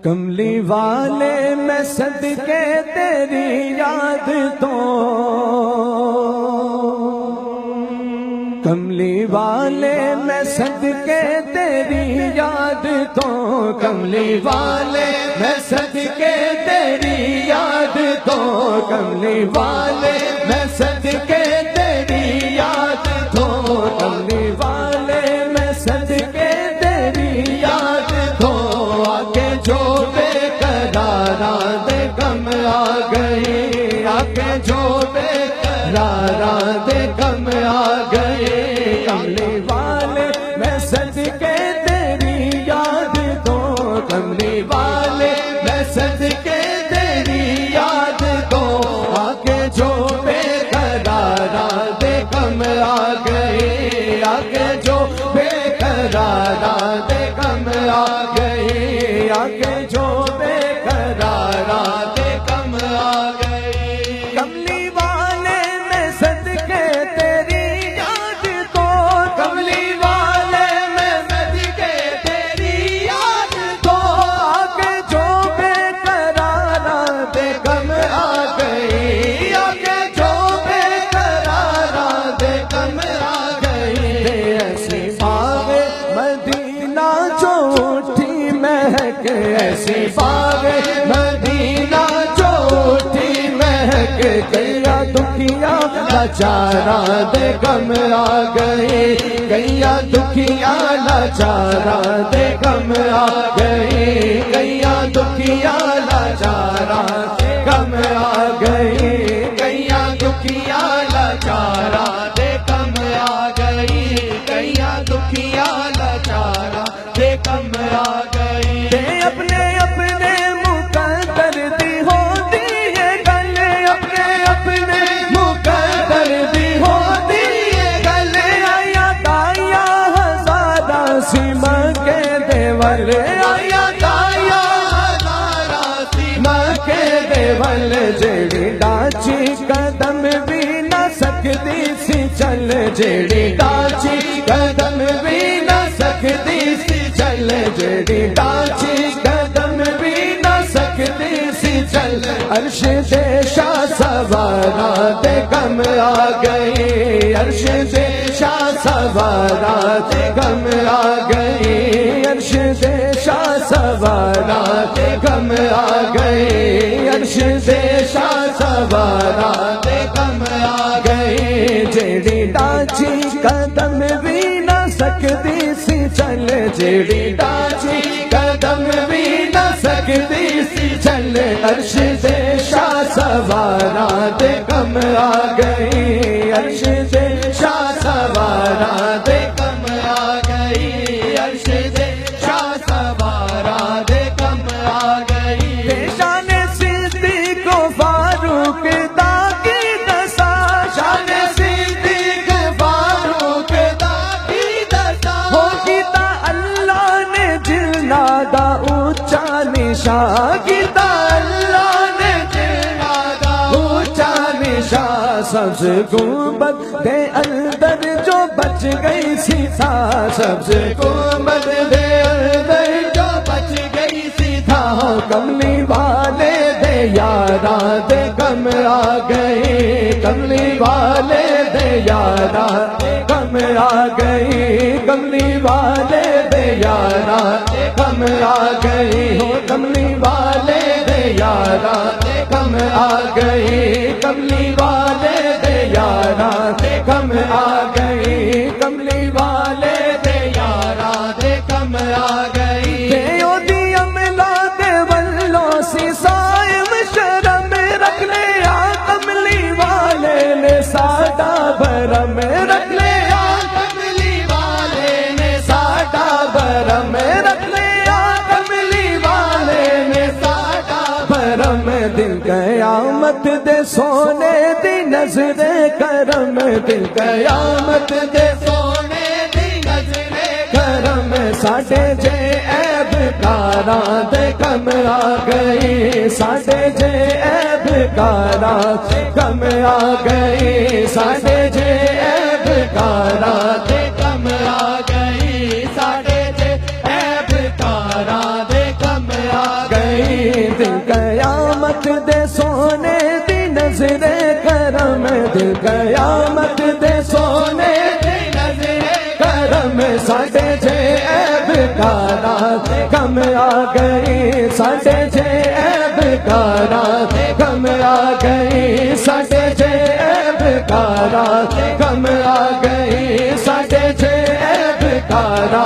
کملی والے میں صدقے تیری یاد تو، کملی والے میں صدقے تیری یاد تو، کملی والے میں صدقے تیری یاد تو، کملی والے میں صدقے تیری یاد تو، کملی والے میں صدقے تیری یاد تو، آگے جو بے قراراں دے غم آ گئی، آگے جو بے قراراں دے غم آ گئے، کملی والے میں صدقے تیری یاد تو، کملی والے میں صدقے تیری یاد تو، آگے جو بے قراراں دے غم آ گئے، آگے جو بے قراراں دے غم آ گئے، آگے جو بے قراراں دے غم آ گئے، کملی والے میں صدقے تیری یاد تو، کملی والے میں صدقے تیری یاد تو، آگے جو بے قراراں دے غم آ گئے، آگے جو بے قراراں دے غم آ گئے، ایسی باغ مدینہ جو اٹھی مہک، ایسی باغ مدینہ جو اٹھی مہک، گیا دکھیا لاچاراں دے غم آ گئے، گیا دکھیا لاچاراں دے غم آ گئے، گیا دکھیا لاچاراں دے غم آ گئے، گیا دکھیا لاچاراں دے غم آ گئی، گیا دکھیا لاچاراں دے غم آ گئی، اپنے اپنے مقدر دی ہوتی ہے گل، اپنے اپنے مقدر دی ہوتی ہے گل، آیا دایا ہزارہ سیما کے دیول، آیا دایا ہزارہ سیما کے دیول، جیڑی ڈاچی قدم بھی نہ سکتی سی چل، جیڑی ڈاچی قدم بھی نہ سکتی سی چل، جیڑی ڈاچی قدم بھی نہ سکتی سی چل، عرش دے شاہ سواراں دے غم آ گئی، عرش دے شاہ سواراں دے غم آ گئی، عرش دے شاہ سواراں دے غم آ گئی، عرش دے شاہ سواراں دے غم آ گئی، جیڑی ڈاچی قدم بھی نہ سکتی سی چل، جیڑی ڈاچی قدم بھی نہ سکتی سی چل، عرش دے شاہ سواراں دے غم آ گئی، عرش دے شاہ سواراں دے غم آ گئی، عرش دے شاہ سواراں دے غم آ گئی، شان صدیق و فاروق دا کی دسا، شان صدیق فاروق دا کی دسا، ہو کیتا اللہ نے جلنا دا اونچا نشان، کیتا اللہ نے جلنا دا اونچا نشان، سبز گنبد دے اندر جو بچ گئی سی تھا، سبز گنبد دے اندر جو بچ گئی سی تھا، کملی والے دے یاراں دے غم آ گئے، کملی والے دے یاراں دے غم آ گئی، کملی والے دے یاراں دے غم آ گئی، ہو کملی والے دے یاراں دے غم آ گئی، کملی والے دے یاراں دے غم آ گئی، کملی والے دے یاراں دے غم آ گئی، او دی املا دے ولوں سی صائم شرم رکھ لے آ، کملی والے نے ساڈا بھرم رکھ لے آ، کملی والے نے ساڈا بھرم رکھ لے آ، کملی والے نے ساڈا بھرم، دل قیامت دے سونے دی نظر کرم، دل قیامت دے سونے دی نظر کرم، ساڈے جے عیب کاراں دے غم آ گئی، ساڈے جے عیب کاراں دے غم آ گئی، ساڈے جے عیب کاراں دے غم آ گئی، ساڈے جے دل قیامت دے سونے دی نظر کرم ساڈے جے عیب کارا کم آ گئی ساڈے جے عیب کارا کم آ گئی ساڈے جے عیب کارا کم آ گئی ساڈے جے عیب کارا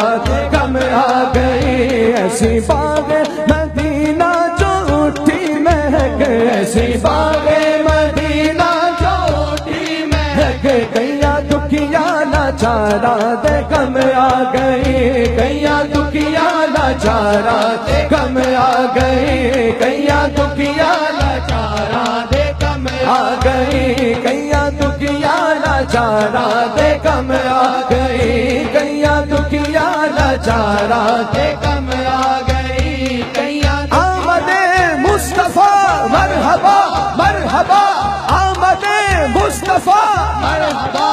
کم آ گئی ایسی باغ مدینہ جو اٹھی مہک ایسی باغ مدینہ جو اٹھی مہک کئیاں دکھیاں لاچارا دے کم آ گئی کئیاں دکھیاں لاچارا دے کم آ گئی کئیاں دکھیاں لاچارا دے کم آ گئی کئیاں دکھیاں لاچارا دے کم آ گئی کئیاں دکھیاں لاچارا دے کم آ گئی کئیاں آمد مصطفیٰ مرحبا مرحبا آمد مصطفیٰ مرحبا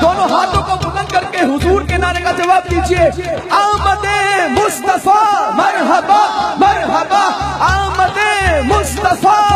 دونوں ہاتھوں کو بلند کر کے حضور کے نعرے کا جواب دیجئے آمد مصطفیٰ مرحبا مرحبا آمد مصطفیٰ